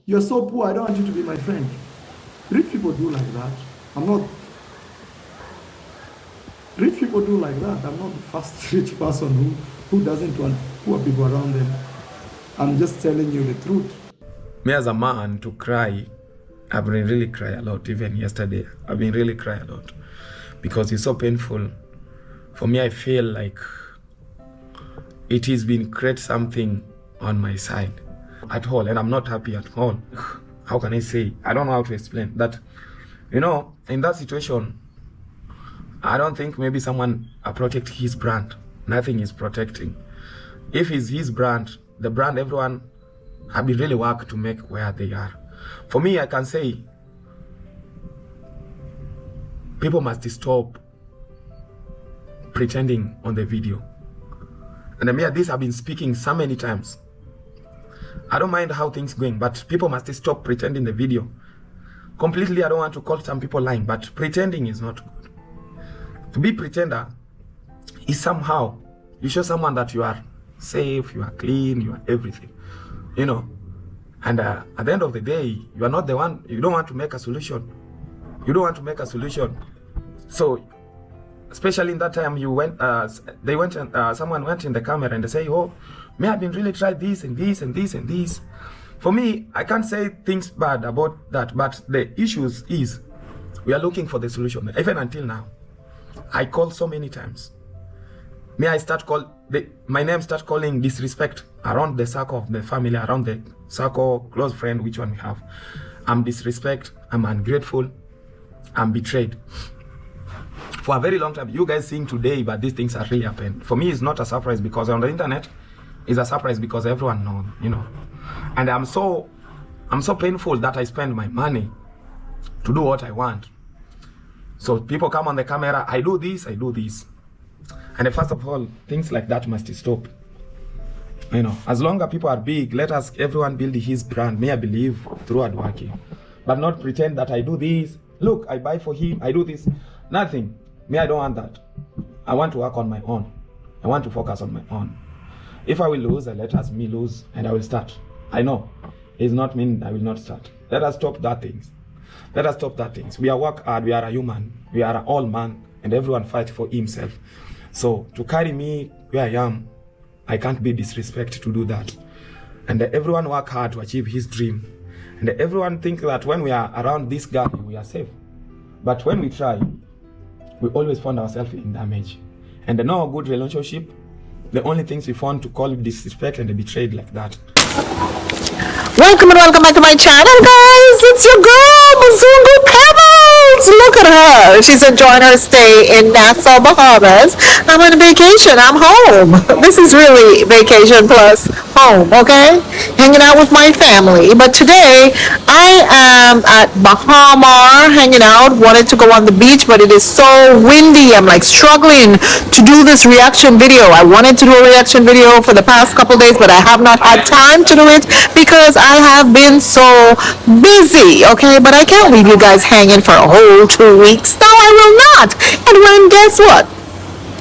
You're so poor, I don't want you to be my friend. Rich people do like that. Rich people do like that. I'm not the first rich person who doesn't want poor people around them. I'm just telling you the truth. Me as a man, to cry, I've been really cry a lot. Even yesterday, I've been really cry a lot because it's so painful. For me, I feel like it has been create something on my side at all, and I'm not happy at all. How can I say? I don't know how to explain that. You know, in that situation, I don't think maybe someone protect his brand. Nothing is protecting. If it's his brand, the brand everyone have been really work to make where they are. For me, I can say people must stop pretending on the video. And I mean, this I've been speaking so many times. I don't mind how things going, but people must stop pretending the video. Completely, I don't want to call some people lying, but pretending is not good. To be pretender is somehow, you show someone that you are safe, you are clean, you are everything, you know. And at the end of the day, you are not the one, you don't want to make a solution. You don't want to make a solution. So, especially in that time, you went, they went and someone went in the camera and they say, oh, me, I've been really tried this and this and this and this. For me, I can't say things bad about that, but the issues is we are looking for the solution. Even until now, I called so many times. Me, I start my name start calling disrespect around the circle of the family, around the circle, close friend, which one we have. I'm disrespect, I'm ungrateful, I'm betrayed. For a very long time, you guys seeing today, but these things are really happened. For me, it's not a surprise because on the internet, it's a surprise because everyone knows, you know. And I'm so painful that I spend my money to do what I want. So people come on the camera, I do this, I do this. And first of all, things like that must stop. You know, as long as people are big, let us everyone build his brand. May I believe through hard working, but not pretend that I do this. Look, I buy for him, I do this. Nothing. Me, I don't want that. I want to work on my own. I want to focus on my own. If I will lose, let us me lose, and I will start. I know it's not mean I will not start. Let us stop that things. Let us stop that things. We are work hard. We are a human. We are all man, and everyone fight for himself. So to carry me where I am, I can't be disrespected to do that. And everyone work hard to achieve his dream. And everyone think that when we are around this guy, we are safe. But when we try, we always find ourselves in damage. And no good relationship, the only things we found to call disrespect and betrayed like that. Welcome and welcome back to my channel, guys. It's your girl, Mzungu Pebbles. Look at her. She's enjoying her stay in Nassau, Bahamas. I'm on vacation. I'm home. This is really vacation plus home, okay? Hanging out with my family. But today, I am at Bahama, hanging out. Wanted to go on the beach, but it is so windy. I'm like struggling to do this reaction video. I wanted to do a reaction video for the past couple days, but I have not had time to do it because I have been so busy, okay? But I can't leave you guys hanging for a whole 2 weeks. No, I will not. And when, guess what?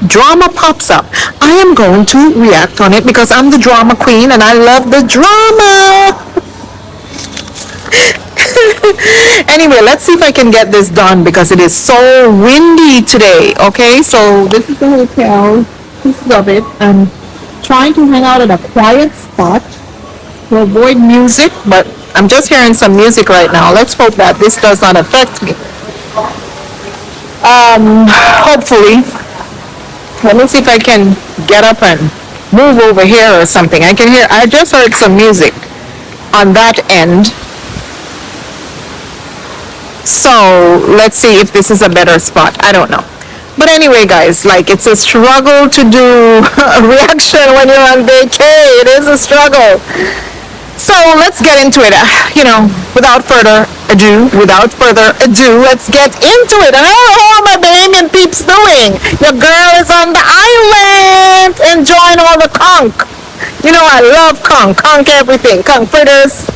Drama pops up, I am going to react on it because I'm the drama queen and I love the drama. Anyway, let's see if I can get this done because it is so windy today, okay? So this is the hotel, pieces of it. I'm trying to hang out at a quiet spot to avoid music, but I'm just hearing some music right now. Let's hope that this does not affect me. Hopefully. Let me see if I can get up and move over here or something. I just heard some music on that end. So let's see if this is a better spot. I don't know. But anyway, guys, like, it's a struggle to do a reaction when you're on vacay. It is a struggle. So let's get into it. You know, without further ado, let's get into it. And how are my banging peeps doing? Your girl is on the island enjoying all the conch. You know, I love conch everything. Conch fritters,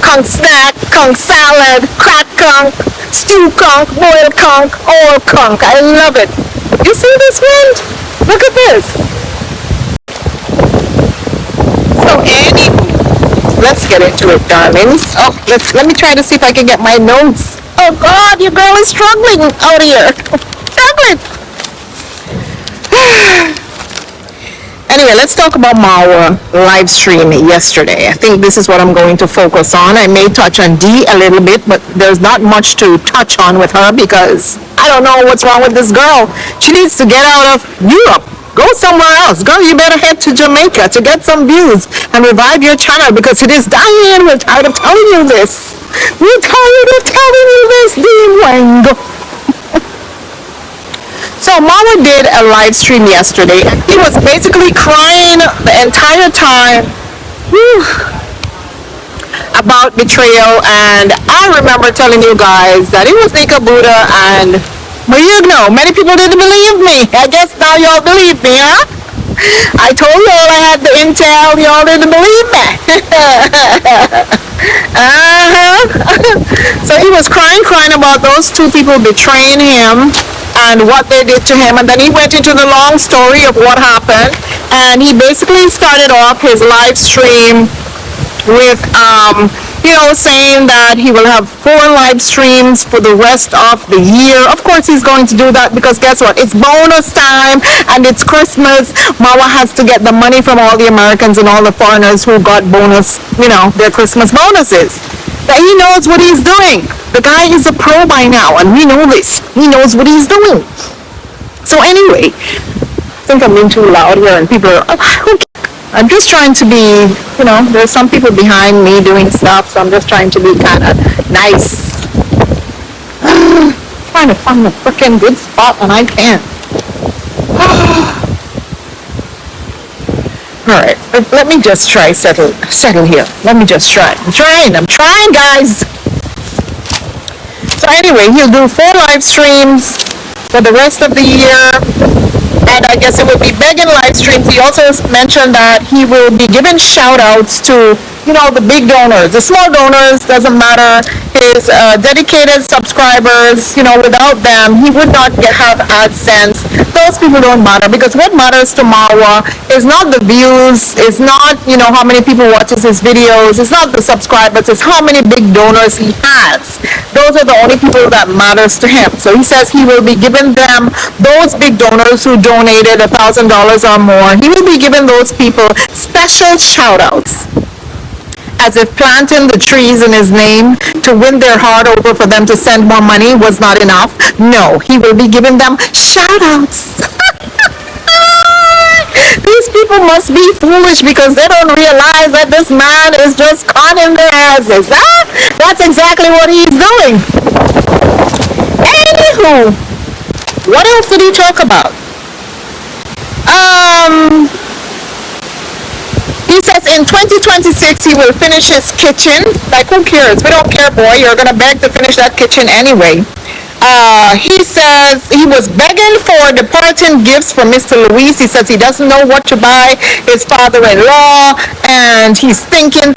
conch snack, conch salad, cracked conch, stew conch, boiled conch, all conch. I love it. You see this wind? Look at this. So anywho, let's get into it, darlings. Oh, let me try to see if I can get my notes. Oh God, your girl is struggling out here. Struggling. Anyway, let's talk about Marwa live stream yesterday. I think this is what I'm going to focus on. I may touch on Dee a little bit, but there's not much to touch on with her because I don't know what's wrong with this girl. She needs to get out of Europe. Go somewhere else. Girl, you better head to Jamaica to get some views and revive your channel because it is dying. We're tired of telling you this. We're tired of telling you this, Dee Mwango. So Marwa did a live stream yesterday. He was basically crying the entire time about betrayal, and I remember telling you guys that it was Nika Buddha and Mayugno. Many people didn't believe me. I guess now y'all believe me, huh? I told y'all I had the intel, y'all didn't believe me. So he was crying about those two people betraying him and what they did to him, and then he went into the long story of what happened, and he basically started off his live stream with saying that he will have 4 live streams for the rest of the year. Of course he's going to do that because guess what, it's bonus time and it's Christmas. Marwa has to get the money from all the Americans and all the foreigners who got bonus, their Christmas bonuses. That he knows what he's doing. The guy is a pro by now, and we know this. He knows what he's doing. So anyway, I think I'm being too loud here, and people are, I'm just trying to be, there's some people behind me doing stuff, so I'm just trying to be kind of nice. Trying to find a freaking good spot, and I can't. All right, let me just try settle here. Let me just try. I'm trying, guys. So anyway, he'll do 4 live streams for the rest of the year, and I guess it will be begging live streams. He also mentioned that he will be giving shout outs to the big donors. The small donors, doesn't matter. His dedicated subscribers, without them, he would not have AdSense. Those people don't matter because what matters to Marwa is not the views, it's not, how many people watches his videos, it's not the subscribers, it's how many big donors he has. Those are the only people that matters to him. So he says he will be giving them, those big donors who donated $1,000 or more, he will be giving those people special shout outs. As if planting the trees in his name to win their heart over for them to send more money was not enough. No, he will be giving them shout-outs. These people must be foolish because they don't realize that this man is just conning their asses. Huh? That's exactly what he's doing. Anywho, what else did he talk about? He says in 2026 he will finish his kitchen. Like, who cares? We don't care, boy. You're gonna beg to finish that kitchen anyway. He says he was begging for departing gifts for Mr. Luis. He says he doesn't know what to buy his father-in-law, and he's thinking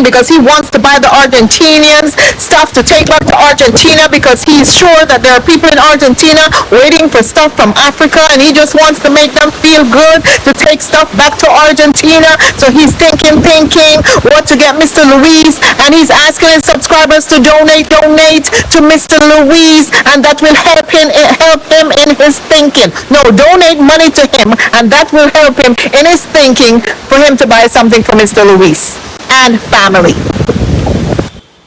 because he wants to buy the Argentinians stuff to take back to Argentina because he's sure that there are people in Argentina waiting for stuff from Africa, and he just wants to make them feel good to take stuff back to Argentina. So he's thinking what to get Mr. Luis, and he's asking his subscribers to donate to Mr. Luis, and that will help him in his thinking. No, donate money to him, and that will help him in his thinking for him to buy something for Mr. Luis and family.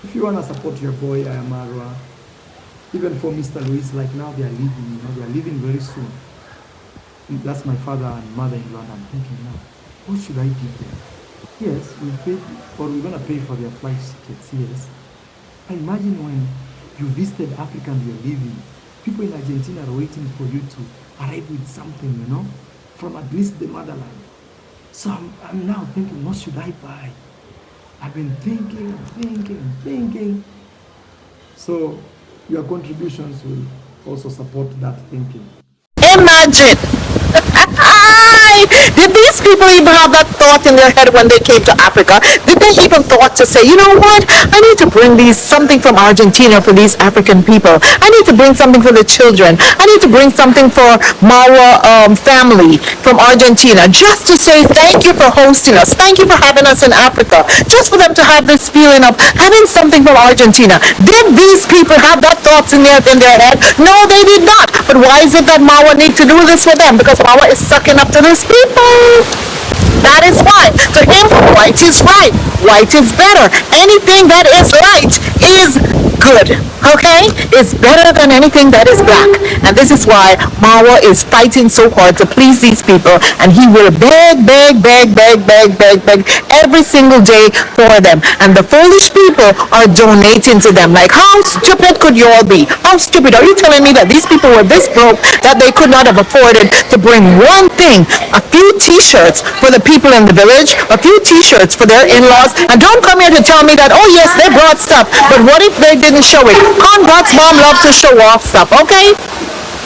If you want to support your boy, I am Marwa. Even for Mr. Luis, like now they are leaving very soon. That's my father and mother-in-law, and I'm thinking now, what should I give them? Yes, we're going to pay for their flight tickets, yes. I imagine when you visited Africa and you're leaving, people in Argentina are waiting for you to arrive with something, from at least the motherland. So I'm now thinking, what should I buy? I've been thinking. So your contributions will also support that thinking. Imagine. Okay? Did these people even have that thought in their head when they came to Africa? Did they even thought to say, you know what? I need to bring something from Argentina for these African people. I need to bring something for the children. I need to bring something for Marwa family from Argentina, just to say thank you for hosting us. Thank you for having us in Africa. Just for them to have this feeling of having something from Argentina. Did these people have that thoughts in their head? No, they did not. But why is it that Marwa need to do this for them? Because Marwa is sucking up to these people. That is why. To him, white is right. White is better. Anything that is right is good. Okay? It's better than anything that is black. And this is why Marwa is fighting so hard to please these people. And he will beg every single day for them. And the foolish people are donating to them. Like, how stupid could you all be? How stupid? Are you telling me that these people were this broke that they could not have afforded to bring one thing, a few t-shirts for the people in the village, a few t-shirts for their in-laws, and don't come here to tell me that, oh yes, they brought stuff, but what if they didn't show it? Congrats mom love to show off stuff, okay?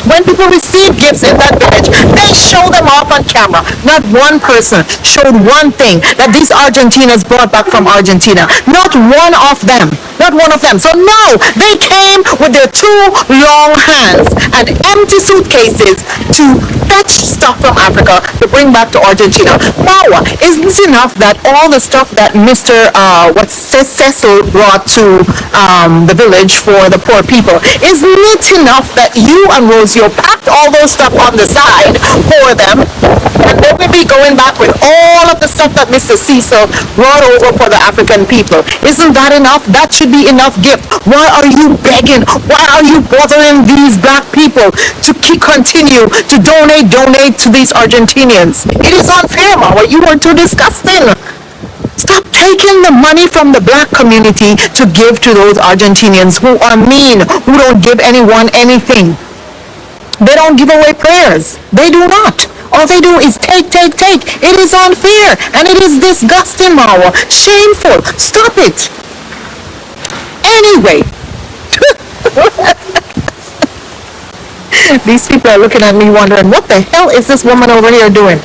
When people receive gifts in that village, they show them off on camera. Not one person showed one thing that these Argentinas brought back from Argentina. Not one of them. Not one of them. So no, they came with their two long hands and empty suitcases to fetch stuff from Africa to bring back to Argentina. Marwa, is this enough that all the stuff that Mr. Cecil brought to the village for the poor people, is it enough that you and Rosie packed all those stuff on the side for them, and they will be going back with all of the stuff that Mr. Cecil brought over for the African people? Isn't that enough? That should be enough gift. Why are you begging? Why are you bothering these black people to continue to donate to these Argentinians? It is unfair, Marwa. You are too disgusting. Stop taking the money from the black community to give to those Argentinians who are mean, who don't give anyone anything. They don't give away prayers. They do not. All they do is take. It is unfair and it is disgusting, Marwa. Shameful. Stop it. Anyway. These people are looking at me wondering, what the hell is this woman over here doing?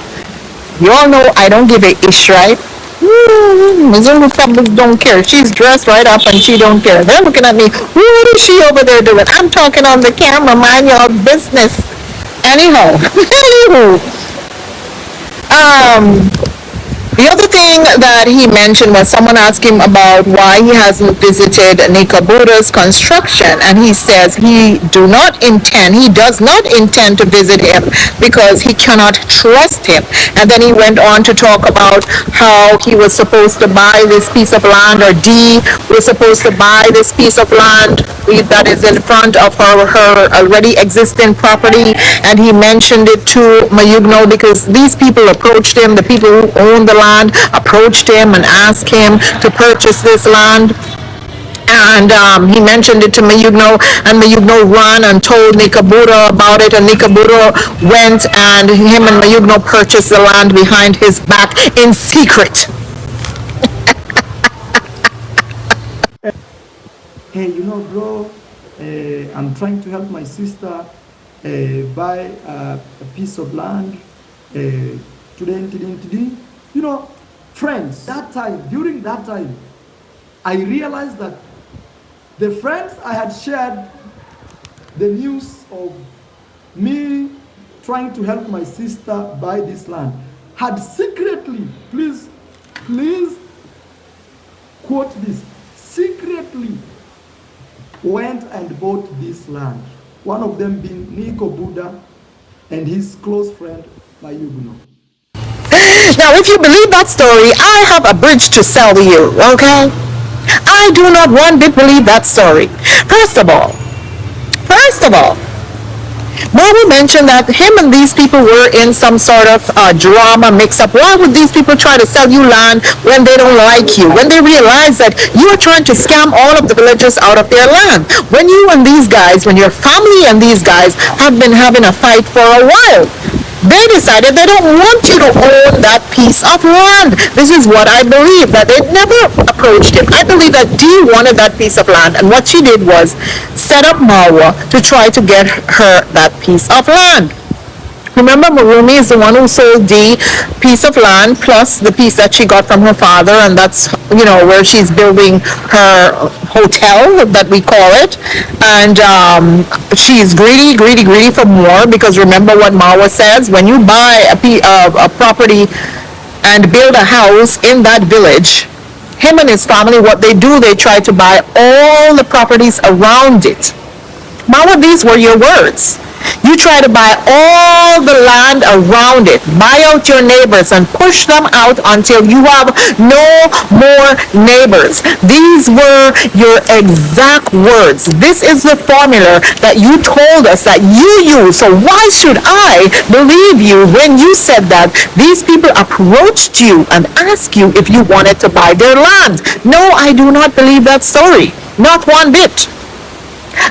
You all know I don't give a ish, right? Missouri Republicans don't care. She's dressed right up and she don't care. They're looking at me. What is she over there doing? I'm talking on the camera. Mind your business. Anyhow. The other thing that he mentioned was someone asked him about why he hasn't visited Nikabuda's construction, and he says he does not intend to visit him because he cannot trust him. And then he went on to talk about how he was supposed to buy this piece of land, or Dee was supposed to buy this piece of land that is in front of her already existing property, and he mentioned it to Mayugno because these people approached him, the people who own the land approached him and asked him to purchase this land. And he mentioned it to Mayugno, and Mayugno ran and told Nikabuda about it, and Nikabuda went and him and Mayugno purchased the land behind his back in secret. Hey, you know, bro, I'm trying to help my sister buy a piece of land today. You know, friends, during that time, I realized that the friends I had shared the news of me trying to help my sister buy this land had secretly, please quote this, secretly went and bought this land. One of them being Nico Buddha and his close friend Mayugno. Now, if you believe that story, I have a bridge to sell to you, okay? I do not one bit believe that story. First of all, Marwa mentioned that him and these people were in some sort of drama mix-up. Why would these people try to sell you land when they don't like you? When they realize that you are trying to scam all of the villagers out of their land? When you and these guys, when your family and these guys have been having a fight for a while, they decided they don't want you to own that piece of land. This is what I believe, that they never approached him. I believe that Dee wanted that piece of land, and what she did was set up Marwa to try to get her that piece of land. Remember, Marumi is the one who sold Dee piece of land plus the piece that she got from her father, and that's, where she's building her hotel that we call it. And she's greedy, greedy, greedy for more, because remember what Marwa says: when you buy a property and build a house in that village, him and his family, what they do, they try to buy all the properties around it. Marwa, these were your words. You try to buy all the land around it, buy out your neighbors and push them out until you have no more neighbors. These were your exact words. This is the formula that you told us that you use. So why should I believe you when you said that these people approached you and asked you if you wanted to buy their land? No, I do not believe that story. Not one bit.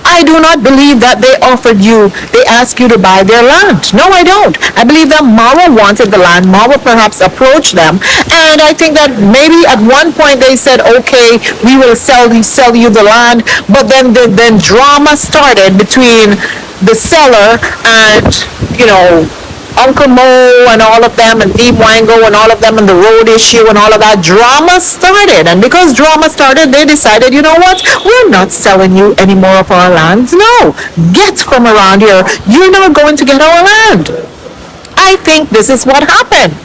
I do not believe that they asked you to buy their land. No, I don't. I believe that Marwa wanted the land. Marwa perhaps approached them. And I think that maybe at one point they said, okay, we will sell you the land. But then drama started between the seller and, Uncle Mo and all of them, and Dee Mwango and all of them, and the road issue and all of that. Drama started. And because drama started, they decided, you know what? We're not selling you any more of our lands. No. Get from around here. You're not going to get our land. I think this is what happened.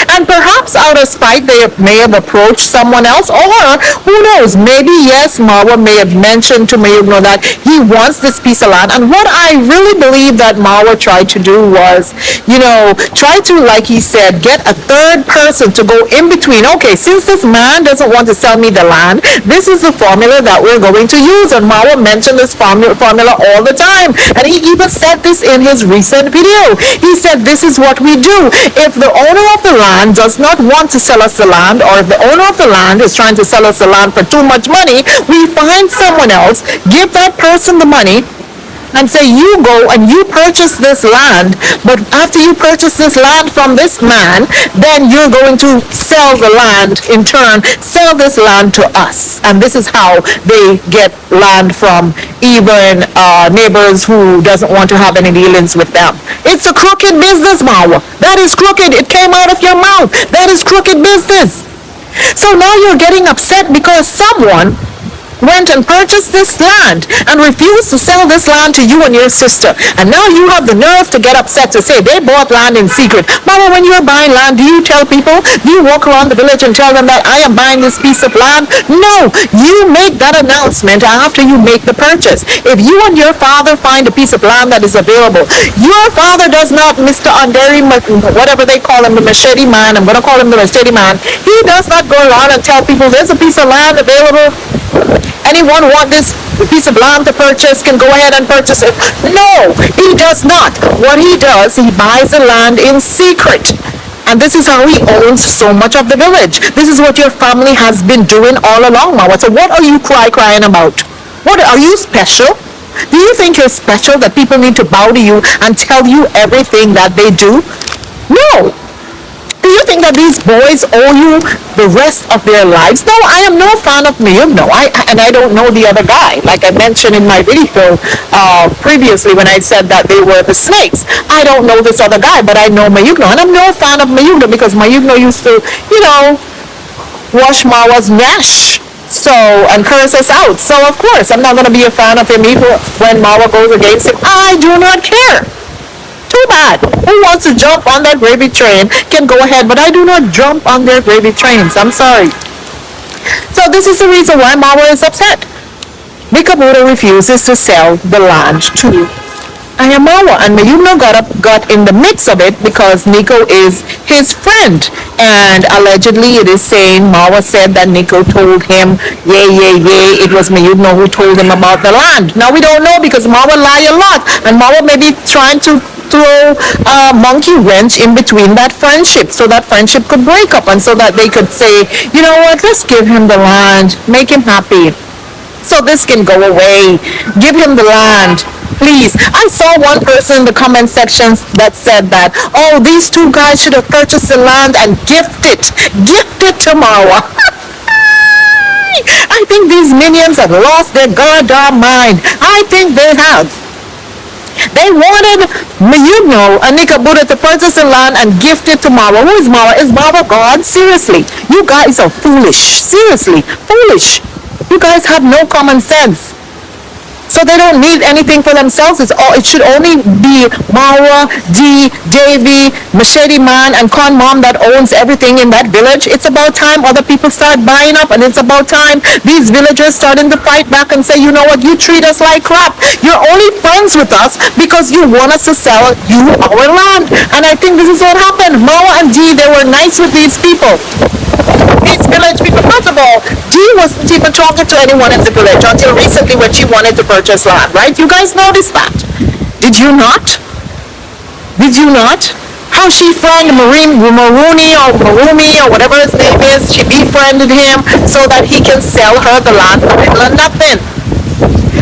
And perhaps out of spite, they may have approached someone else, or who knows, maybe, yes, Marwa may have mentioned to Mayugno that he wants this piece of land. And what I really believe that Marwa tried to do was, try to, like he said, get a third person to go in between. Okay, since this man doesn't want to sell me the land, this is the formula that we're going to use. And Marwa mentioned this formula all the time. And he even said this in his recent video. He said, this is what we do. If the owner of the land does not want to sell us the land, or if the owner of the land is trying to sell us the land for too much money, we find someone else, give that person the money, and say, you go and you purchase this land, but after you purchase this land from this man, then you're going to sell the land in turn, sell this land to us. And this is how they get land from even neighbors who doesn't want to have any dealings with them. It's a crooked business, Marwa. That is crooked. It came out of your mouth. That is crooked business. So now you're getting upset because someone went and purchased this land and refused to sell this land to you and your sister. And now you have the nerve to get upset to say they bought land in secret. Mama, when you're buying land, do you tell people? Do you walk around the village and tell them that I am buying this piece of land? No, you make that announcement after you make the purchase. If you and your father find a piece of land that is available, your father does not, Mr. Underi, whatever they call him, the machete man, I'm going to call him the machete man, he does not go around and tell people there's a piece of land available. Anyone want this piece of land to purchase can go ahead and purchase it. No, he does not. What he does, he buys the land in secret. And this is how he owns so much of the village. This is what your family has been doing all along, Marwa. So what are you crying about? What, are you special? Do you think you're special that people need to bow to you and tell you everything that they do? No. Do you think that these boys owe you the rest of their lives? No, I am no fan of Mayugno. And I don't know the other guy. Like I mentioned in my video previously when I said that they were the snakes. I don't know this other guy, but I know Mayugno. And I'm no fan of Mayugno because Mayugno used to, wash Marwa's nash. And curse us out. So, of course, I'm not going to be a fan of him even when Marwa goes against him. I do not care. Too bad. Who wants to jump on that gravy train can go ahead, but I do not jump on their gravy trains. I'm sorry. So this is the reason why Marwa is upset. Mikabuto refuses to sell the land to Marwa, and Mayugno got in the mix of it because Nico is his friend, and allegedly it is saying Marwa said that Nico told him, it was Mayugno who told him about the land. Now we don't know because Marwa lie a lot, and Marwa may be trying to throw a monkey wrench in between that friendship so that friendship could break up and so that they could say, you know what, let's give him the land, make him happy. So this can go away. Give him the land. Please. I saw one person in the comment sections that said that, oh, these two guys should have purchased the land and gift it to Marwa. I think these minions have lost their goddamn mind. I think they have. They wanted Mayugno and Nikabuda to purchase the land and gift it to Marwa. Who is Marwa? Is Marwa God? Seriously. You guys are foolish. Seriously. Foolish. You guys have no common sense. So they don't need anything for themselves. It should only be Marwa, Dee, Davy, Machete Man, and Con Mom that owns everything in that village. It's about time other people start buying up, and it's about time these villagers starting to fight back and say, you know what, you treat us like crap. You're only friends with us because you want us to sell you our land. And I think this is what happened. Marwa and Dee, they were nice with these people. These village people. First of all, Dee wasn't even talking to anyone in the village until recently when she wanted to purchase land, right? You guys noticed that. Did you not? Did you not? How she friend Maruni or whatever his name is, she befriended him so that he can sell her the land for little and nothing.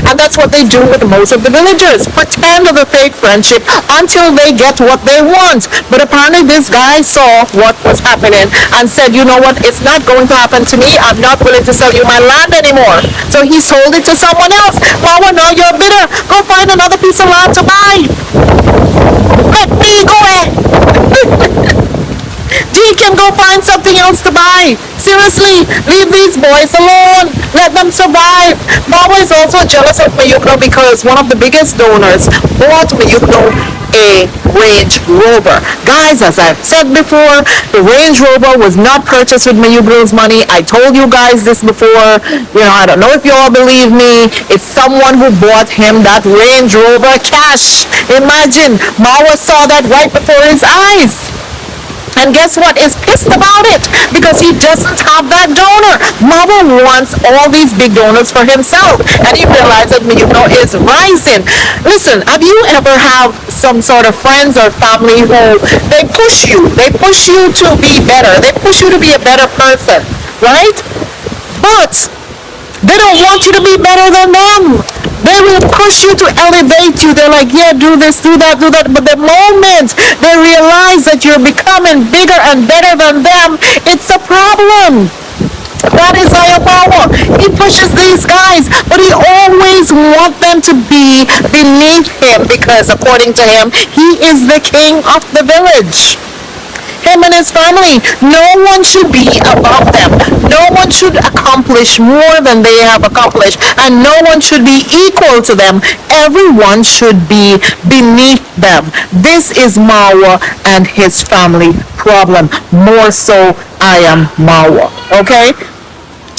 And that's what they do with most of the villagers. Pretend of a fake friendship until they get what they want. But apparently this guy saw what was happening and said, you know what, it's not going to happen to me. I'm not willing to sell you my land anymore. So he sold it to someone else. Marwa, now you're bitter. Go find another piece of land to buy. Let me go ahead. Dee can go find something else to buy. Seriously, leave these boys alone. Let them survive. Marwa is also jealous of Mayugno because one of the biggest donors bought Mayugno a Range Rover. Guys, as I've said before, the Range Rover was not purchased with Mayugno's money. I told you guys this before. I don't know if you all believe me. It's someone who bought him that Range Rover cash. Imagine, Marwa saw that right before his eyes. And guess what? Is pissed about it because he doesn't have that donor. Marwa wants all these big donors for himself, and he realized that Mayugno is rising. Listen, have you ever have some sort of friends or family who they push you to be better, they push you to be a better person, right? But they don't want you to be better than them. They will push you to elevate you. They're like, yeah, do this, do that, do that. But the moment they realize that you're becoming bigger and better than them, it's a problem. That is Marwa. He pushes these guys, but he always wants them to be beneath him because, according to him, he is the king of the village. Him and his family. No one should be above them. No one should accomplish more than they have accomplished. And no one should be equal to them. Everyone should be beneath them. This is Marwa and his family problem. More so, I am Marwa. Okay?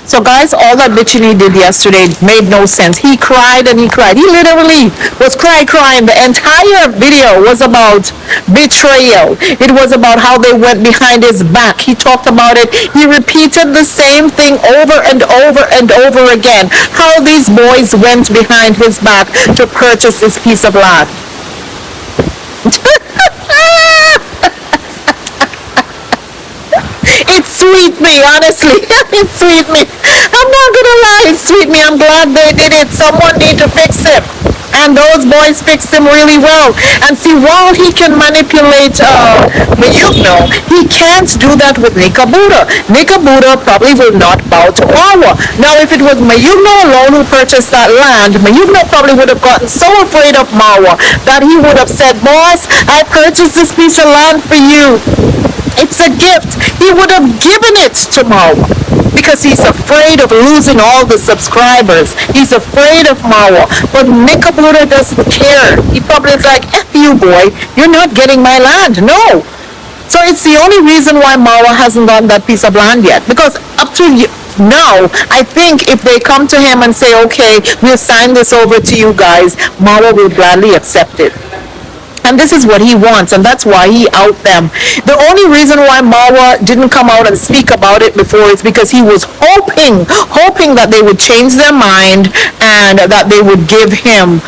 So guys, all that bitching he did yesterday made no sense. He cried and he cried. He literally was crying. The entire video was about betrayal. It was about how they went behind his back. He talked about it. He repeated the same thing over and over and over again. How these boys went behind his back to purchase this piece of land. It sweet me, honestly. It sweet me. I'm not gonna lie, it sweet me. I'm glad they did it. Someone need to fix him. And those boys fixed him really well. And see, while he can manipulate Mayugno, he can't do that with Nikabuda. Nikabuda probably will not bow to Marwa. Now, if it was Mayugno alone who purchased that land, Mayugno probably would have gotten so afraid of Marwa that he would have said, boss, I purchased this piece of land for you. It's a gift. He would have given it to Marwa because he's afraid of losing all the subscribers. He's afraid of Marwa. But Nikabuda doesn't care. He probably is like, F you, boy. You're not getting my land. No. So it's the only reason why Marwa hasn't gotten that piece of land yet. Because up to now, I think if they come to him and say, okay, we'll sign this over to you guys, Marwa will gladly accept it. And this is what he wants, and that's why he out them. The only reason why Marwa didn't come out and speak about it before is because he was hoping that they would change their mind and that they would give him,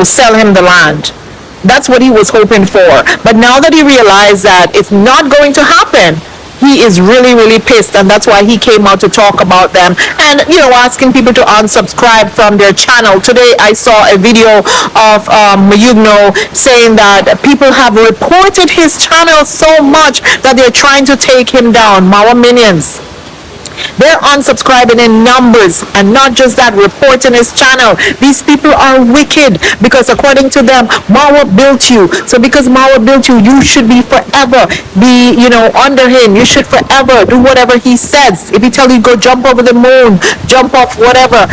sell him the land. That's what he was hoping for. But now that he realized that it's not going to happen, he is really, really pissed, and that's why he came out to talk about them and, asking people to unsubscribe from their channel. Today, I saw a video of Mayugno saying that people have reported his channel so much that they're trying to take him down. Marwa minions. They're unsubscribing in numbers, and not just that, reporting his channel. These people are wicked because according to them, Marwa built you. So because Marwa built you, you should be forever be, under him. You should forever do whatever he says. If he tell you go jump over the moon, jump off whatever,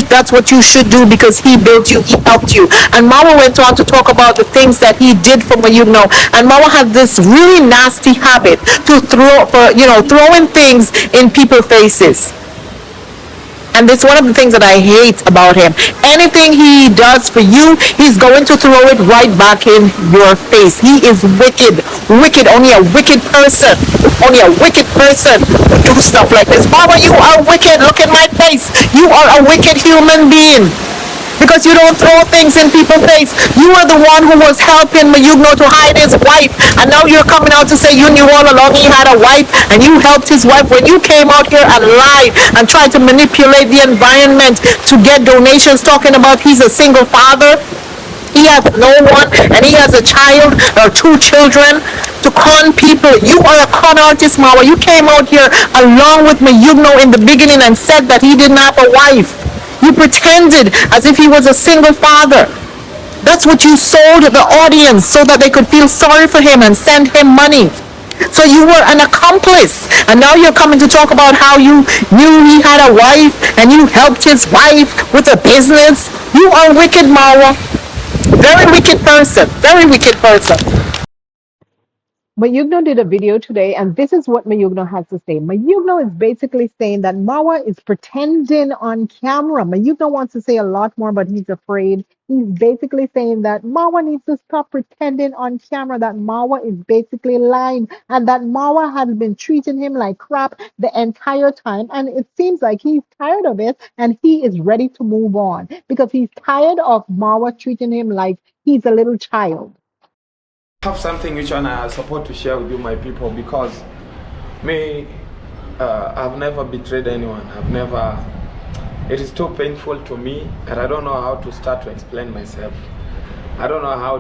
that's what you should do because he built you, he helped you. And Marwa went on to talk about the things that he did for Mayugno. And Marwa had this really nasty habit to throwing things in people's faces. And it's one of the things that I hate about him. Anything he does for you, he's going to throw it right back in your face. He is wicked. Wicked. Only a wicked person would do stuff like this. Mama, you are wicked. Look at my face. You are a wicked human being. Because you don't throw things in people's face. You are the one who was helping Mayugno to hide his wife. And now you're coming out to say you knew all along he had a wife and you helped his wife when you came out here and lied and tried to manipulate the environment to get donations talking about he's a single father. He has no one and he has a child or 2 children to con people. You are a con artist, Marwa. You came out here along with Mayugno in the beginning and said that he didn't have a wife. You pretended as if he was a single father. That's what you sold the audience so that they could feel sorry for him and send him money. So you were an accomplice. And now you're coming to talk about how you knew he had a wife and you helped his wife with a business. You are wicked, Marwa. Very wicked person. Very wicked person. Mayugno did a video today, and this is what Mayugno has to say. Mayugno is basically saying that Marwa is pretending on camera. Mayugno wants to say a lot more, but he's afraid. He's basically saying that Marwa needs to stop pretending on camera, that Marwa is basically lying, and that Marwa has been treating him like crap the entire time. And it seems like he's tired of it, and he is ready to move on because he's tired of Marwa treating him like he's a little child. Have something which I support to share with you, my people, because I've never betrayed anyone. It is too painful to me, and I don't know how to start to explain myself. I don't know how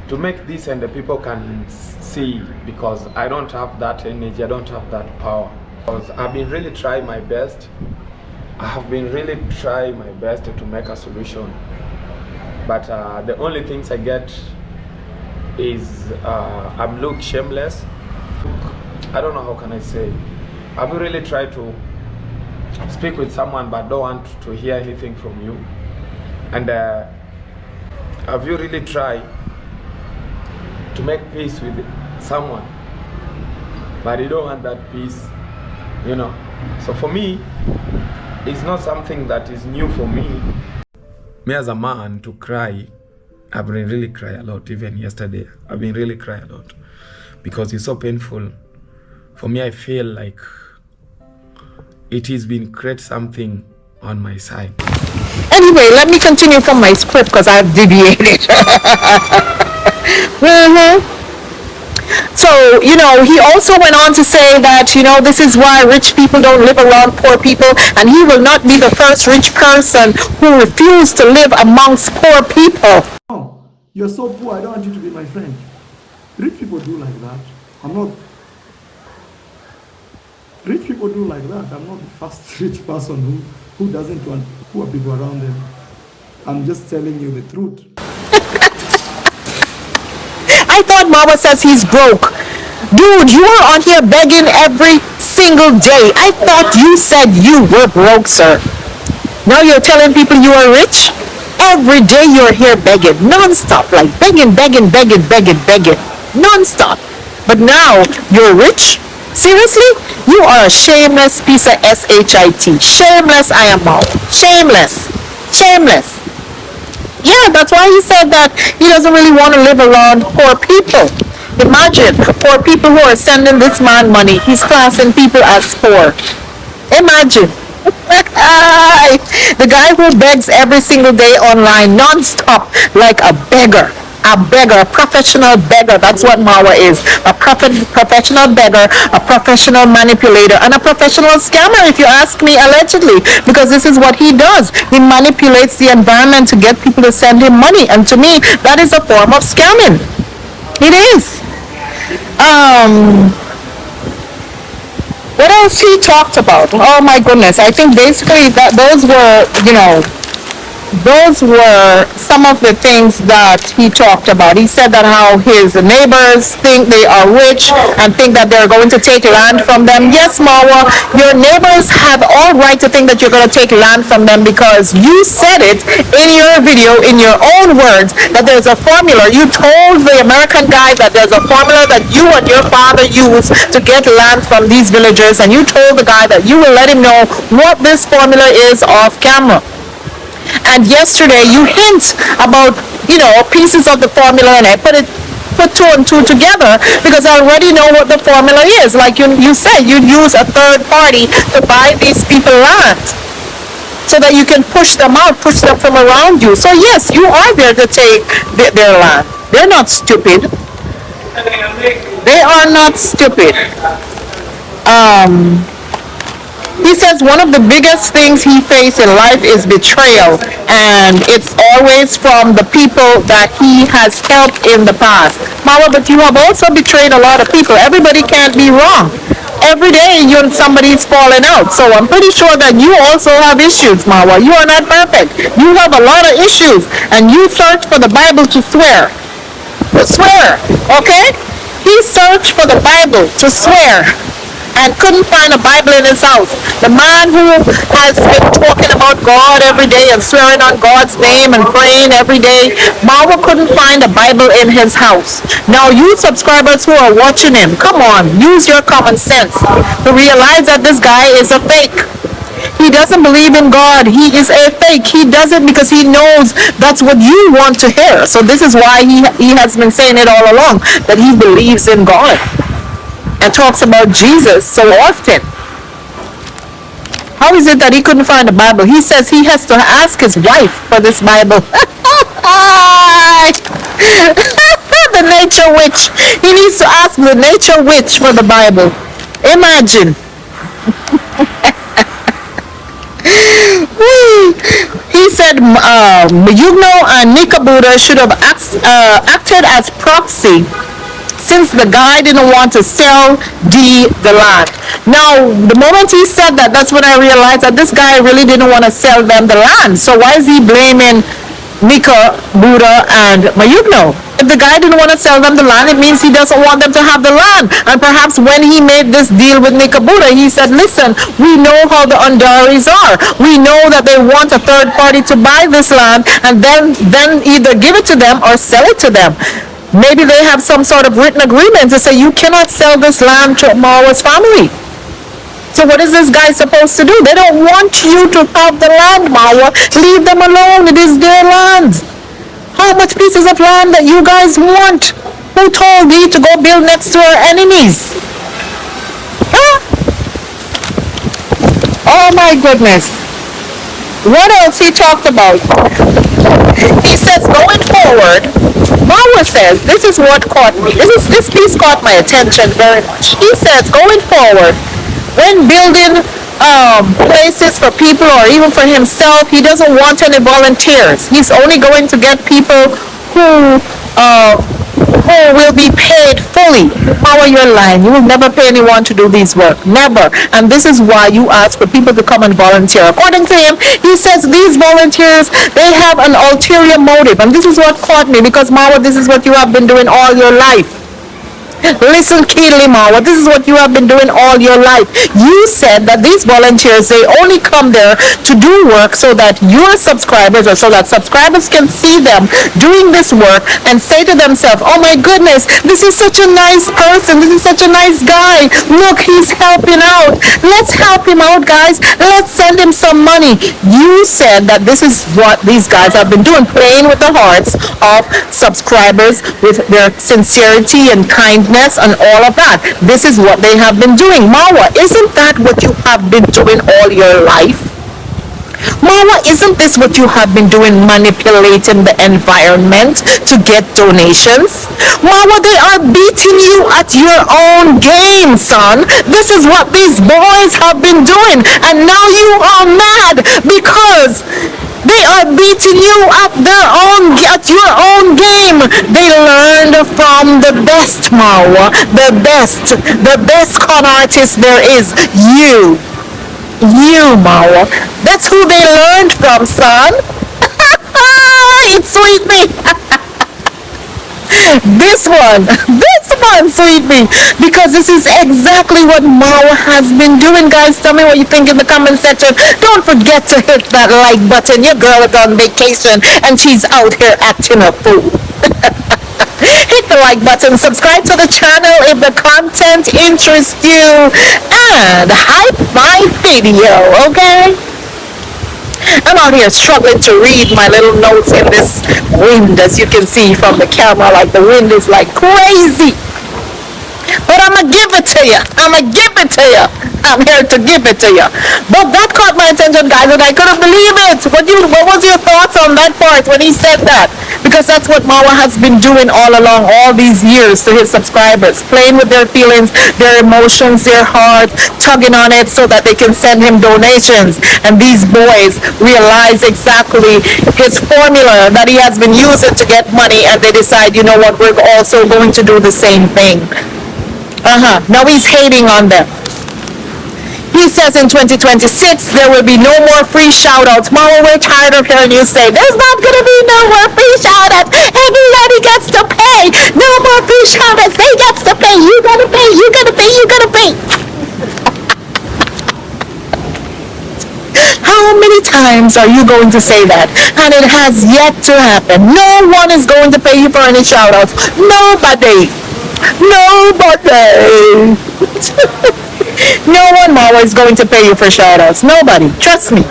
to make this and the people can see, because I don't have that energy, I don't have that power. Because I've been really trying my best. I have been really trying my best to make a solution, but the only things I get is I'm look shameless. I don't know how can I say. I've really tried to speak with someone but don't want to hear anything from you. And have you really tried to make peace with someone but you don't want that peace, So for me, it's not something that is new for me. Me as a man to cry, I've been really cry a lot. Even yesterday, I've been really cry a lot because it's so painful. For me, I feel like it has been create something on my side. Anyway, let me continue from my script because I've deviated. So, he also went on to say that, this is why rich people don't live around poor people, and he will not be the first rich person who refused to live amongst poor people. Oh, you're so poor, I don't want you to be my friend. Rich people do like that. Rich people do like that. I'm not the first rich person who doesn't want poor people around them. I'm just telling you the truth. I thought Marwa says he's broke. Dude, you are on here begging every single day. I thought you said you were broke, sir. Now you're telling people you are rich? Every day you're here begging, non-stop, like begging, non-stop. But now you're rich? Seriously? You are a shameless piece of shit. Shameless, I am all. Shameless. Yeah, that's why he said that he doesn't really want to live around poor people. Imagine, poor people who are sending this man money. He's classing people as poor. Imagine. The guy who begs every single day online, non-stop, like a beggar. A professional beggar. That's what Marwa is. A professional beggar, a professional manipulator, and a professional scammer, if you ask me, allegedly. Because this is what he does. He manipulates the environment to get people to send him money. And to me, that is a form of scamming. It is. What else he talked about? Oh my goodness. I think basically that those were, those were some of the things that he talked about. He said that how his neighbors think they are rich and think that they're going to take land from them. Yes, Marwa, your neighbors have all right to think that you're going to take land from them because you said it in your video, in your own words, that there's a formula. You told the American guy that there's a formula that you and your father use to get land from these villagers, and you told the guy that you will let him know what this formula is off camera. And yesterday you hint about, pieces of the formula, and I put two and two together because I already know what the formula is. Like you said, you'd use a third party to buy these people land so that you can push them out, push them from around you. So yes, you are there to take their land. They're not stupid. They are not stupid. He says one of the biggest things he faced in life is betrayal, and it's always from the people that he has helped in the past. Marwa, but you have also betrayed a lot of people. Everybody can't be wrong. Every day you and somebody's falling out. So I'm pretty sure that you also have issues, Marwa. You are not perfect. You have a lot of issues, and you search for the Bible to swear. To swear, okay? He searched for the Bible to swear and couldn't find a Bible in his house. The man who has been talking about God every day and swearing on God's name and praying every day, Marwa couldn't find a Bible in his house. Now you subscribers who are watching him, come on, use your common sense to realize that this guy is a fake. He doesn't believe in God. He is a fake. He does it because he knows that's what you want to hear. So this is why he has been saying it all along, that he believes in God and talks about Jesus so often. How is it that he couldn't find a Bible? He says he has to ask his wife for this Bible. The nature witch. He needs to ask the nature witch for the Bible. Imagine. He said Mayugno and Nikabuda should have acted as proxy since the guy didn't want to sell Dee the land. Now, the moment he said that, that's when I realized that this guy really didn't want to sell them the land. So why is he blaming Nika, Buddha, and Mayugno? If the guy didn't want to sell them the land, it means he doesn't want them to have the land. And perhaps when he made this deal with Nika Buddha, he said, listen, we know how the Undaris are. We know that they want a third party to buy this land and then either give it to them or sell it to them. Maybe they have some sort of written agreement to say you cannot sell this land to Marwa's family. So what is this guy supposed to do? They don't want you to have the land, Marwa. Leave them alone. It is their land. How much pieces of land that you guys want? Who told Dee to go build next to her enemies? Huh? Oh my goodness. What else he talked about? He says going forward, Marwa says, this is what caught me. This piece caught my attention very much. He says going forward, when building places for people or even for himself, he doesn't want any volunteers. He's only going to get people who will be paid fully. Marwa, you're lying. You will never pay anyone to do these work. Never. And this is why you ask for people to come and volunteer. According to him, he says these volunteers, they have an ulterior motive. And this is what caught me because, Marwa, this is what you have been doing all your life. Listen keenly, Marwa, this is what you have been doing all your life. You said that these volunteers, they only come there to do work so that your subscribers, or so that subscribers can see them doing this work and say to themselves, oh my goodness, this is such a nice person, this is such a nice guy. Look, he's helping out. Let's help him out, guys. Let's send him some money. You said that this is what these guys have been doing, playing with the hearts of subscribers with their sincerity and kindness and all of that. This is what they have been doing. Marwa, isn't that what you have been doing all your life? Marwa, isn't this what you have been doing, manipulating the environment to get donations? Marwa, they are beating you at your own game, son. This is what these boys have been doing. And now you are mad because They are beating you at your own game. They learned from the best, Marwa. The best con artist there is. You, Marwa. That's who they learned from, son. It's sweet me. This one, sweet me, because this is exactly what Marwa has been doing, guys. Tell me what you think in the comment section. Don't forget to hit that like button. Your girl is on vacation and she's out here acting a fool. Hit the like button, subscribe to the channel if the content interests you, and hype my video, okay? I'm out here struggling to read my little notes in this wind, as you can see from the camera. Like, the wind is like crazy. But I'ma give it to you. I'm here to give it to you. But that caught my attention, guys, and I couldn't believe it. What was your thoughts on that part when he said that? Because that's what Marwa has been doing all along, all these years, to his subscribers, playing with their feelings, their emotions, their heart, tugging on it so that they can send him donations. And these boys realize exactly his formula that he has been using to get money, and they decide, you know what, we're also going to do the same thing. Now he's hating on them. He says in 2026 there will be no more free shout-outs. Marwa, we're tired of hearing you say there's not going to be no more free shout-outs. Everybody gets to pay. No more free shout-outs. They get to pay. You gotta pay. You gotta pay. You gotta pay. How many times are you going to say that? And it has yet to happen. No one is going to pay you for any shout-outs. Nobody. No one, Marwa, is going to pay you for shoutouts. Nobody. Trust me.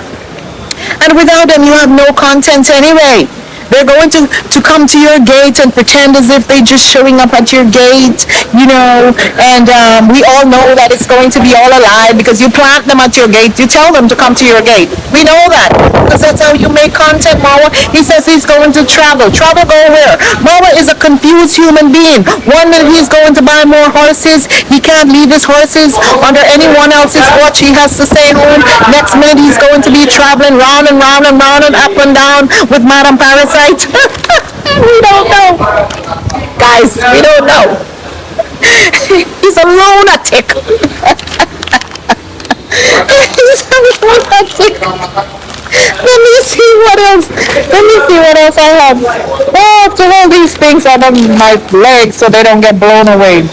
And without them, you have no content anyway. They're going to come to your gate and pretend as if they're just showing up at your gate, you know, and we all know that it's going to be all a lie because you plant them at your gate. You tell them to come to your gate. We know that because that's how you make content, Marwa. He says he's going to travel. Travel go where? Marwa is a confused human being. 1 minute he's going to buy more horses. He can't leave his horses under anyone else's watch. He has to stay home. Next minute he's going to be traveling round and round and round and up and down with Madame Parasite. We don't know. Guys, we don't know. He's a lunatic. He's a lunatic. Let me see what else I have. Oh, I have to hold these things under my legs so they don't get blown away.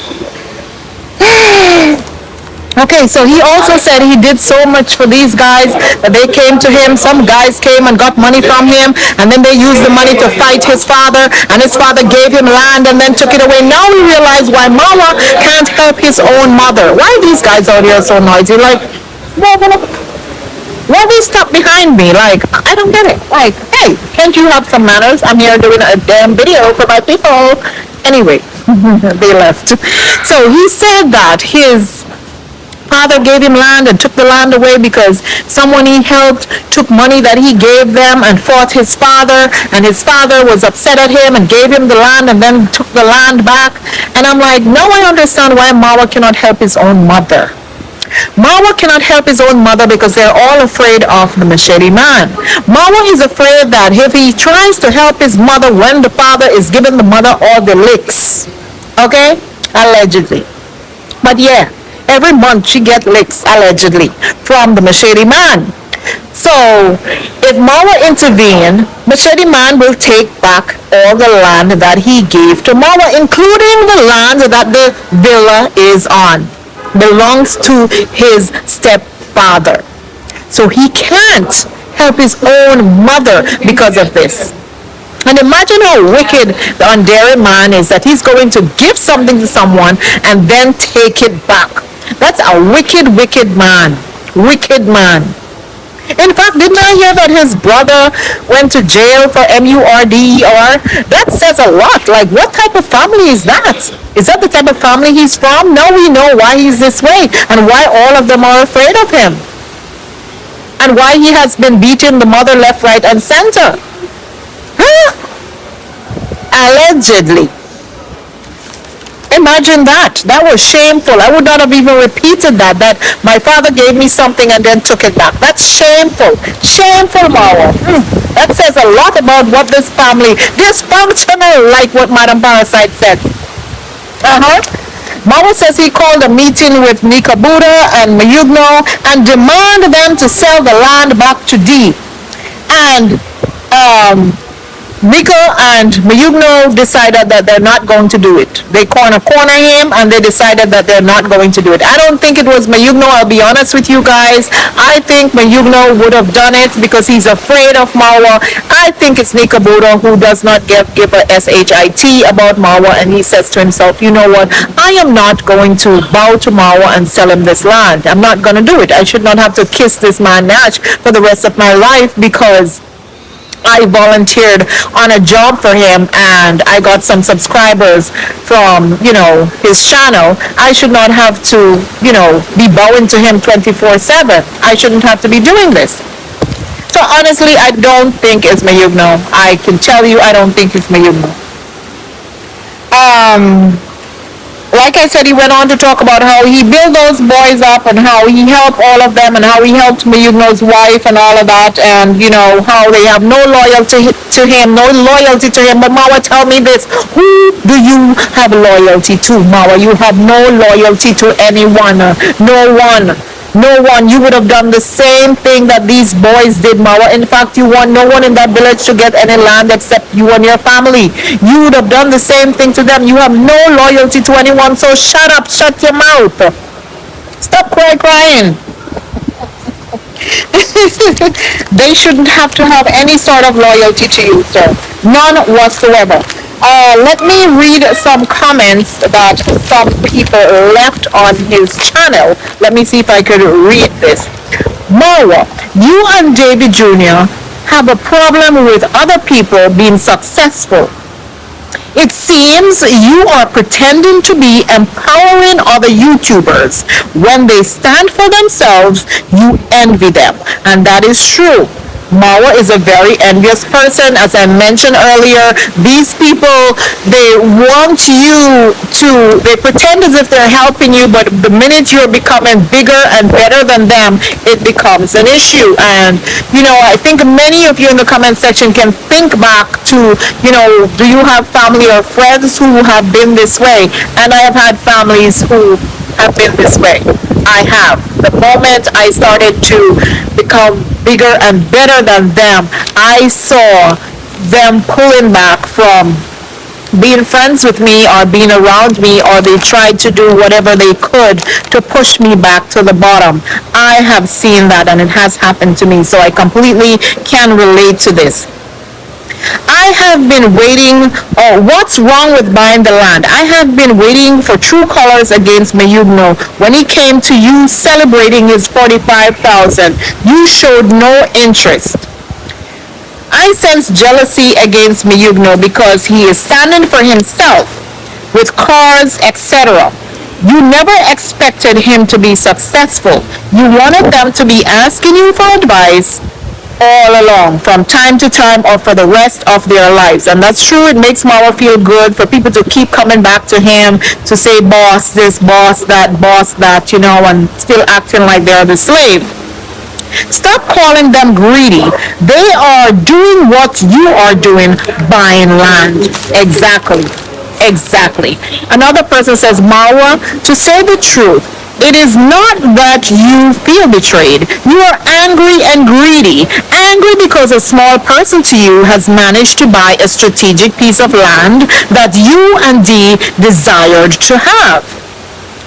Okay, so he also said he did so much for these guys that they came to him. Some guys came and got money from him, and then they used the money to fight his father, and his father gave him land and then took it away. Now we realize why Marwa can't help his own mother. Why are these guys out here so noisy? Like, why will you stop behind me? Like, I don't get it. Like, hey, can't you have some manners? I'm here doing a damn video for my people. Anyway, they left. So he said that his father gave him land and took the land away because someone he helped took money that he gave them and fought his father, and his father was upset at him and gave him the land and then took the land back. And I'm like, now I understand why Marwa cannot help his own mother. Marwa cannot help his own mother because they're all afraid of the machete man. Marwa is afraid that if he tries to help his mother when the father is giving the mother all the licks, okay, allegedly, but yeah, every month she gets licks, allegedly, from the machete man. So, if Marwa intervene, Machete Man will take back all the land that he gave to Marwa, including the land that the villa is on. Belongs to his stepfather. So he can't help his own mother because of this. And imagine how wicked the undaring man is, that he's going to give something to someone and then take it back. That's a wicked, wicked man. Wicked man. In fact, didn't I hear that his brother went to jail for murder? That says a lot. Like, what type of family is that? Is that the type of family he's from? Now we know why he's this way and why all of them are afraid of him. And why he has been beating the mother left, right, and center. Huh? Allegedly. Imagine that. That was shameful. I would not have even repeated that. That my father gave me something and then took it back. That's shameful. Shameful, Marwa. That says a lot about what this family, dysfunctional, like what Madam Parasite said. Marwa says he called a meeting with Nika Buddha and Mayugno and demanded them to sell the land back to Dee. And Nika and Mayugno decided that they're not going to do it. They corner him and they decided that they're not going to do it. I don't think it was Mayugno, I'll be honest with you guys. I think Mayugno would have done it because he's afraid of Marwa. I think it's Nika Buddha who does not give a SHIT about Marwa, and he says to himself, you know what, I am not going to bow to Marwa and sell him this land. I'm not going to do it. I should not have to kiss this man Nash for the rest of my life because I volunteered on a job for him and I got some subscribers from, his channel. I should not have to, be bowing to him 24/7. I shouldn't have to be doing this. So honestly, I don't think it's Mayugno. I can tell you, I don't think it's Mayugno. Like I said, he went on to talk about how he built those boys up and how he helped all of them and how he helped Mayugno's wife and all of that, and how they have no loyalty to him, no loyalty to him. But Marwa, tell me this, who do you have loyalty to, Marwa? You have no loyalty to anyone. No one. No one. You would have done the same thing that these boys did, Marwa. In fact, you want no one in that village to get any land except you and your family. You would have done the same thing to them. You have no loyalty to anyone, so shut up, shut your mouth. Stop crying. They shouldn't have to have any sort of loyalty to you, sir. None whatsoever. Let me read some comments that some people left on his channel. Let me see if I could read this. Marwa, you and David Jr. have a problem with other people being successful. It seems you are pretending to be empowering other YouTubers. When they stand for themselves, you envy them. And that is true. Marwa is a very envious person. As I mentioned earlier, these people, they want you to, they pretend as if they're helping you, but the minute you're becoming bigger and better than them, it becomes an issue. And, I think many of you in the comment section can think back to, do you have family or friends who have been this way? And I have had families who have been this way. I have. The moment I started to become bigger and better than them, I saw them pulling back from being friends with me or being around me, or they tried to do whatever they could to push me back to the bottom. I have seen that, and it has happened to me, so I completely can relate to this. I have been waiting, what's wrong with buying the land? I have been waiting for true colors against Mayugno. When he came to you celebrating his 45,000, you showed no interest. I sense jealousy against Mayugno because he is standing for himself with cars, etc. You never expected him to be successful. You wanted them to be asking you for advice all along, from time to time, or for the rest of their lives. And that's true. It makes Marwa feel good for people to keep coming back to him to say boss this, boss that, and still acting like they're the slave. Stop calling them greedy. They are doing what you are doing, buying land. Exactly. Another person says, Marwa, to say the truth, it is not that you feel betrayed. You are angry and greedy. Angry because a small person to you has managed to buy a strategic piece of land that you and Dee desired to have.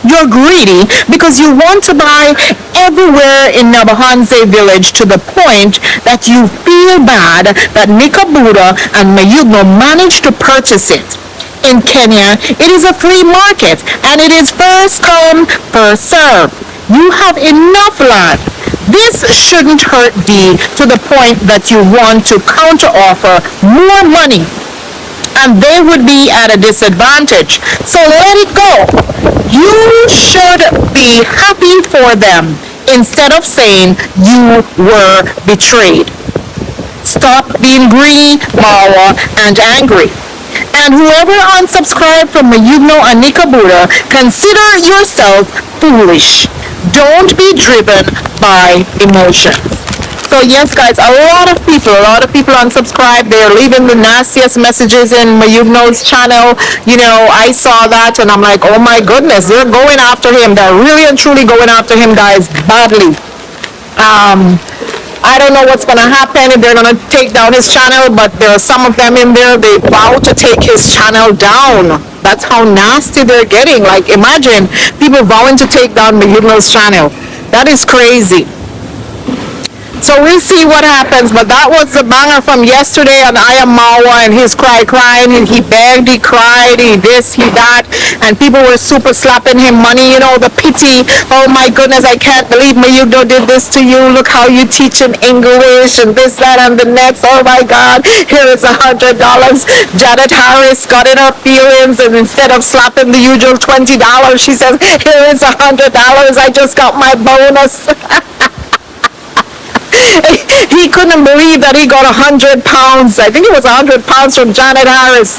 You're greedy because you want to buy everywhere in Nabahanze village to the point that you feel bad that Nika Buddha and Mayugno managed to purchase it. In Kenya, it is a free market and it is first come, first serve. You have enough land. This shouldn't hurt Dee to the point that you want to counteroffer more money, and they would be at a disadvantage. So let it go. You should be happy for them instead of saying you were betrayed. Stop being greedy, Marwa, and angry. And whoever unsubscribed from Mayugno and Nikabuda, consider yourself foolish. Don't be driven by emotion. So yes, guys, a lot of people unsubscribe. They're leaving the nastiest messages in Mayugno's channel. You know, I saw that and I'm like, oh my goodness, they're going after him. They're really and truly going after him, guys, badly. I don't know what's going to happen if they're going to take down his channel, but there are some of them in there, they vow to take his channel down. That's how nasty they're getting. Like, imagine people vowing to take down Mayugno's channel. That is crazy. So we'll see what happens, but that was the banger from yesterday on I Am Marwa, and his crying, and he begged, he cried, he this, he that, and people were super slapping him money, you know, the pity. Oh my goodness, I can't believe Mayugno did this to you. Look how you teach in English and this, that, and the next. Oh my God, here is $100. Janet Harris got in her feelings, and instead of slapping the usual $20, she says, here is $100. I just got my bonus. He couldn't believe that he got 100 pounds. I think it was 100 pounds from Janet Harris.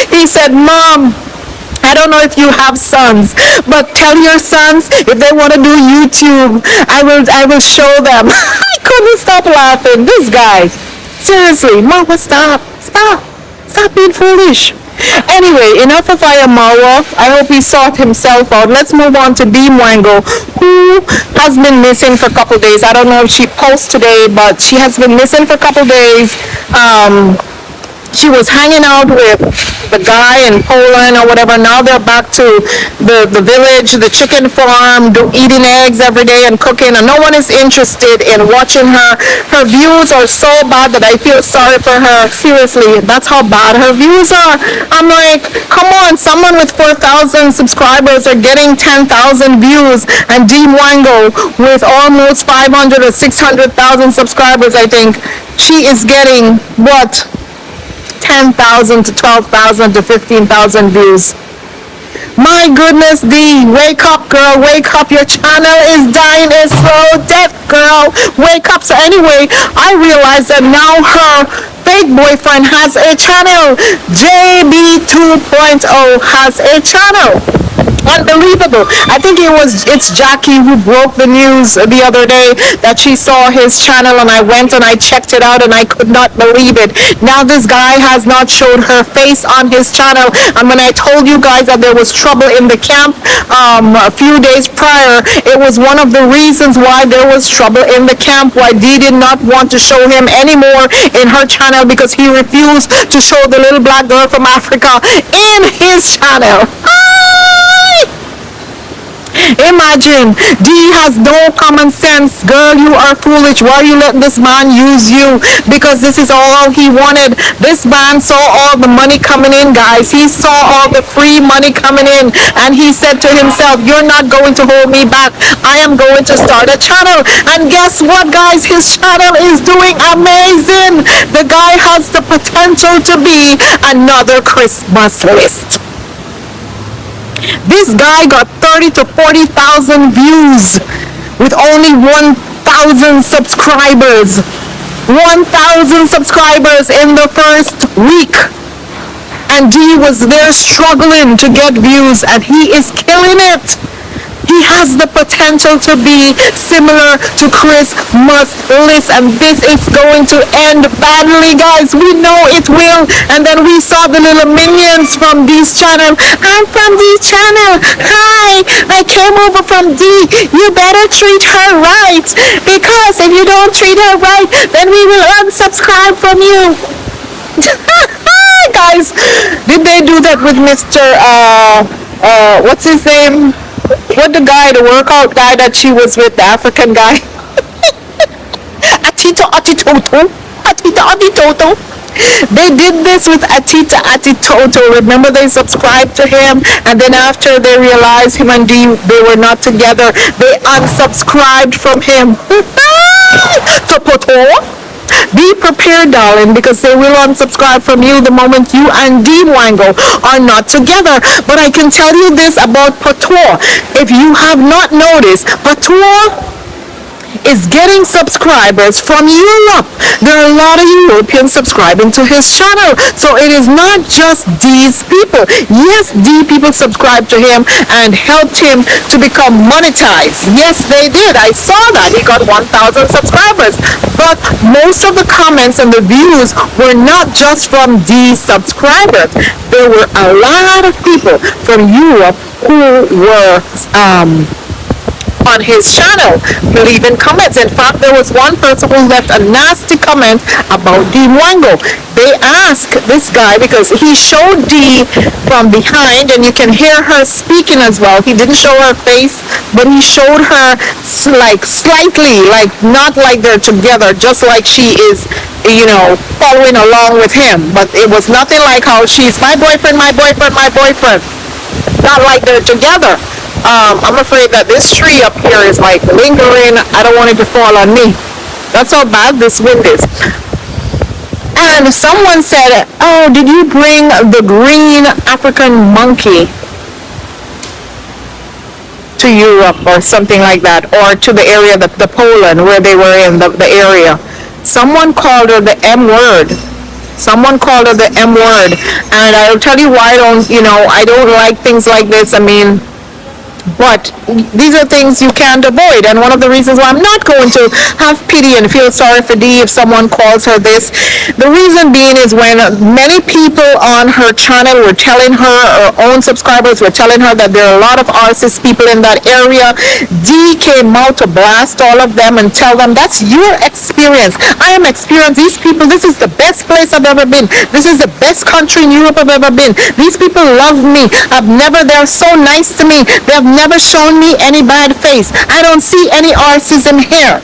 He said, Mom, I don't know if you have sons, but tell your sons if they want to do YouTube, I will show them. I couldn't stop laughing. This guy. Seriously, Mama, stop being foolish. Anyway, enough of I Am Marwa. I hope he sought himself out. Let's move on to Dee Mwango, who has been missing for a couple days. I don't know if she posts today, but she has been missing for a couple days. She was hanging out with the guy in Poland or whatever. Now they're back to the village, the chicken farm, eating eggs every day and cooking, and no one is interested in watching her. Her views are so bad that I feel sorry for her. Seriously, that's how bad her views are. I'm like, come on, someone with 4,000 subscribers are getting 10,000 views, and Dee Mwango with almost 500 or 600,000 subscribers, I think, she is getting what? 10,000 to 12,000 to 15,000 views. My goodness, Dee, wake up, girl, wake up. Your channel is dying a slow death, girl. Wake up. So anyway, I realized that now her fake boyfriend has a channel. JB 2.0 has a channel. Unbelievable. I think it's Jackie who broke the news the other day that she saw his channel, and I went and I checked it out and I could not believe it. Now this guy has not showed her face on his channel, and when I told you guys that there was trouble in the camp a few days prior, it was one of the reasons why there was trouble in the camp, why Dee did not want to show him anymore in her channel, because he refused to show the little black girl from Africa in his channel. Imagine, Dee has no common sense. Girl, you are foolish. Why are you letting this man use you? Because this is all he wanted. This man saw all the money coming in, guys. He saw all the free money coming in, and he said to himself, you're not going to hold me back. I am going to start a channel. And guess what, guys? His channel is doing amazing. The guy has the potential to be another Christmas list. This guy got 30 to 40,000 views with only 1,000 subscribers. 1,000 subscribers in the first week. And Dee was there struggling to get views, and he is killing it. He has the potential to be similar to Christmas list, and this is going to end badly, guys. We know it will. And then we saw the little minions from Dee's channel. I'm from Dee's channel. Hi, I came over from Dee. You better treat her right, because if you don't treat her right, then we will unsubscribe from you. Guys, did they do that with Mr. What's his name? What the workout guy that she was with, the African guy? Atito Atitoto. They did this with Atita Atitoto. Remember, they subscribed to him, and then after they realized him and Dee, they were not together, they unsubscribed from him. Topoto. Be prepared, darling, because they will unsubscribe from you the moment you and Dee Mwango are not together. But I can tell you this about Patois. If you have not noticed, Patois is getting subscribers from Europe. There are a lot of Europeans subscribing to his channel. So it is not just Dee's people. Yes, Dee people subscribed to him and helped him to become monetized. Yes, they did. I saw that. He got 1,000 subscribers. But most of the comments and the views were not just from Dee's subscribers. There were a lot of people from Europe who were on his channel leaving comments. In fact, there was one person who left a nasty comment about Dee Mwango. They asked this guy, because he showed Dee from behind, and you can hear her speaking as well. He didn't show her face, but he showed her like slightly, like not like they're together, just like she is, you know, following along with him. But it was nothing like how she's my boyfriend, my boyfriend, my boyfriend. Not like they're together. I'm afraid that this tree up here is like lingering. I don't want it to fall on me. That's how bad this wind is. And someone said, oh, did you bring the green African monkey to Europe or something like that, or to the area, the Poland where they were in the area? Someone called her the M word. Someone called her the M word. And I'll tell you why I don't like things like this. I mean, but these are things you can't avoid, and one of the reasons why I'm not going to have pity and feel sorry for Dee if someone calls her this, the reason being is when many people on her channel were telling her own subscribers were telling her that there are a lot of artist people in that area, Dee came out to blast all of them and tell them, that's your experience. I am experienced. These people, this is the best place I've ever been. This is the best country in Europe I've ever been. These people love me. They're so nice to me. They have never shown me any bad face. I don't see any Rcism here.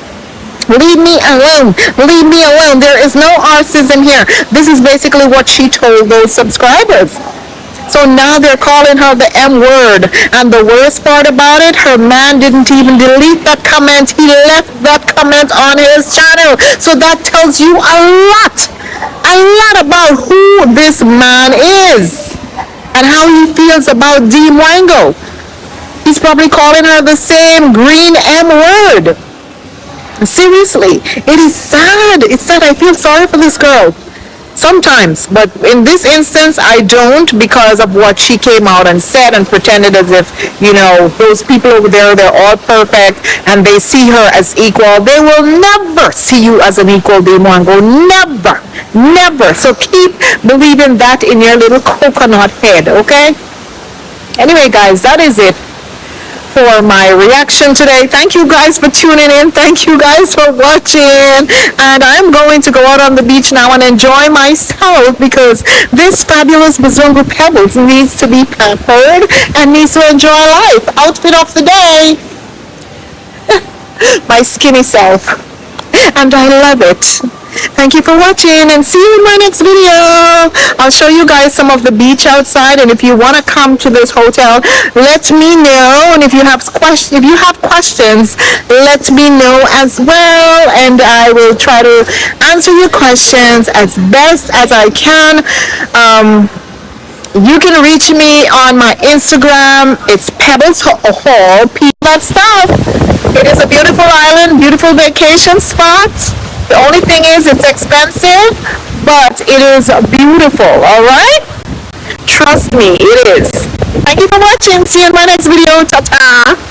Leave me alone. Leave me alone. There is no Rcism here. This is basically what she told those subscribers. So now they're calling her the M word. And the worst part about it, her man didn't even delete that comment. He left that comment on his channel. So that tells you a lot about who this man is and how he feels about Dee Mwango. He's probably calling her the same green M word. Seriously, it is sad. It's sad. I feel sorry for this girl sometimes, but in this instance I don't, because of what she came out and said and pretended as if, those people over there, they're all perfect and they see her as equal. They will never see you as an equal, Dee Mwango. Never. So keep believing that in your little coconut head, okay? Anyway, guys, that is it for my reaction today. Thank you guys for tuning in. Thank you guys for watching. And I'm going to go out on the beach now and enjoy myself, because this fabulous Bazungu Pebbles needs to be pampered and needs to enjoy life. Outfit of the day. My skinny self. And I love it. Thank you for watching, and see you in my next video. I'll show you guys some of the beach outside, and if you want to come to this hotel, let me know. And if you have questions, let me know as well, and I will try to answer your questions as best as I can. You can reach me on my Instagram. It's Pebbles Hall. That stuff. It is a beautiful island, beautiful vacation spot. The only thing is it's expensive, but it is beautiful, alright? Trust me, it is. Thank you for watching. See you in my next video. Ta-ta.